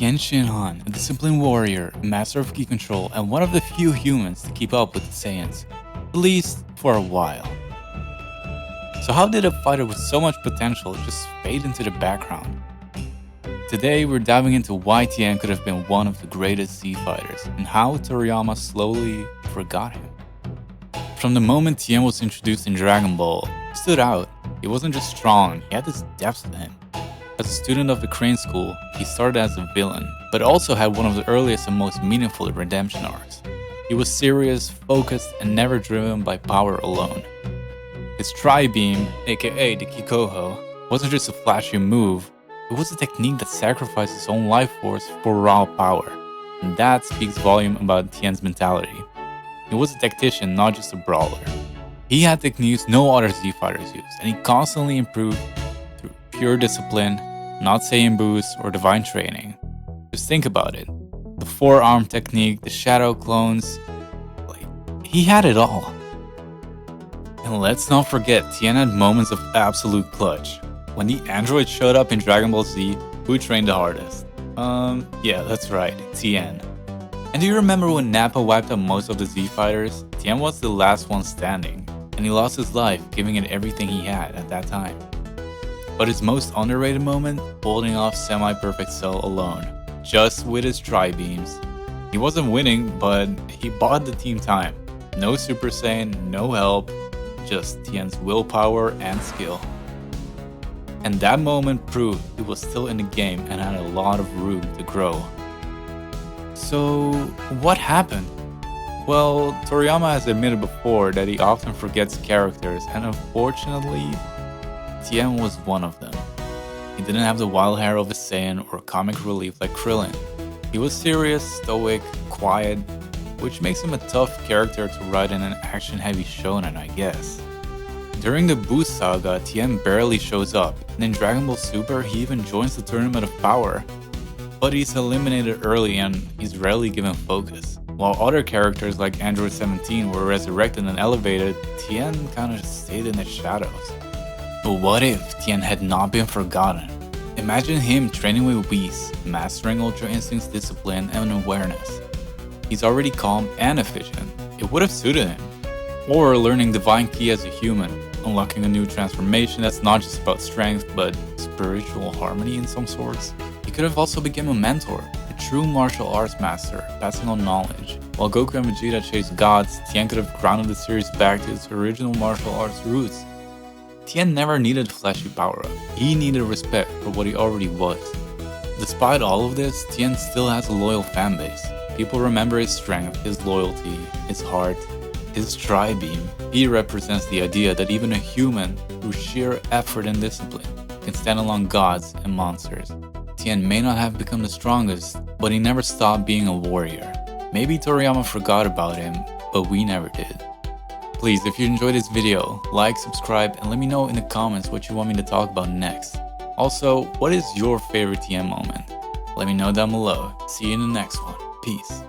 Tien Shinhan, a disciplined warrior, a master of ki control, and one of the few humans to keep up with the Saiyans, at least for a while. So how did a fighter with so much potential just fade into the background? Today we're diving into why Tien could have been one of the greatest Z fighters, and how Toriyama slowly forgot him. From the moment Tien was introduced in Dragon Ball, he stood out. He wasn't just strong, he had this depth to him. As a student of the Crane School, he started as a villain, but also had one of the earliest and most meaningful redemption arcs. He was serious, focused, and never driven by power alone. His Tri-Beam, aka the Kikoho, wasn't just a flashy move, it was a technique that sacrificed his own life force for raw power. And that speaks volume about Tien's mentality. He was a tactician, not just a brawler. He had techniques no other Z fighters used, and he constantly improved through pure discipline, not Saiyan boosts or divine training. Just think about it. The forearm technique, the shadow clones, he had it all. And let's not forget, Tien had moments of absolute clutch. When the android showed up in Dragon Ball Z, who trained the hardest? Yeah, that's right, Tien. And do you remember when Nappa wiped out most of the Z fighters? Tien was the last one standing, and he lost his life giving it everything he had at that time. But his most underrated moment, holding off semi-perfect Cell alone, just with his Tri-Beams. He wasn't winning, but he bought the team time. No Super Saiyan, no help, just Tien's willpower and skill. And that moment proved he was still in the game and had a lot of room to grow. So, what happened? Well, Toriyama has admitted before that he often forgets characters, and unfortunately, Tien was one of them. He didn't have the wild hair of a Saiyan or comic relief like Krillin. He was serious, stoic, quiet, which makes him a tough character to write in an action-heavy shonen, I guess. During the Boost saga, Tien barely shows up, and in Dragon Ball Super, he even joins the Tournament of Power. But he's eliminated early and he's rarely given focus. While other characters like Android 17 were resurrected and elevated, Tien kinda just stayed in the shadows. But what if Tien had not been forgotten? Imagine him training with Whis, mastering Ultra Instinct's discipline and awareness. He's already calm and efficient. It would have suited him. Or learning Divine Ki as a human, unlocking a new transformation that's not just about strength but spiritual harmony in some sorts. He could have also become a mentor, a true martial arts master, passing on knowledge. While Goku and Vegeta chased gods, Tien could have grounded the series back to its original martial arts roots. Tien never needed flashy power-up, he needed respect for what he already was. Despite all of this, Tien still has a loyal fanbase. People remember his strength, his loyalty, his heart, his Tri-Beam. He represents the idea that even a human, through sheer effort and discipline, can stand along gods and monsters. Tien may not have become the strongest, but he never stopped being a warrior. Maybe Toriyama forgot about him, but we never did. Please, if you enjoyed this video, like, subscribe, and let me know in the comments what you want me to talk about next. Also, what is your favorite Tien moment? Let me know down below. See you in the next one. Peace.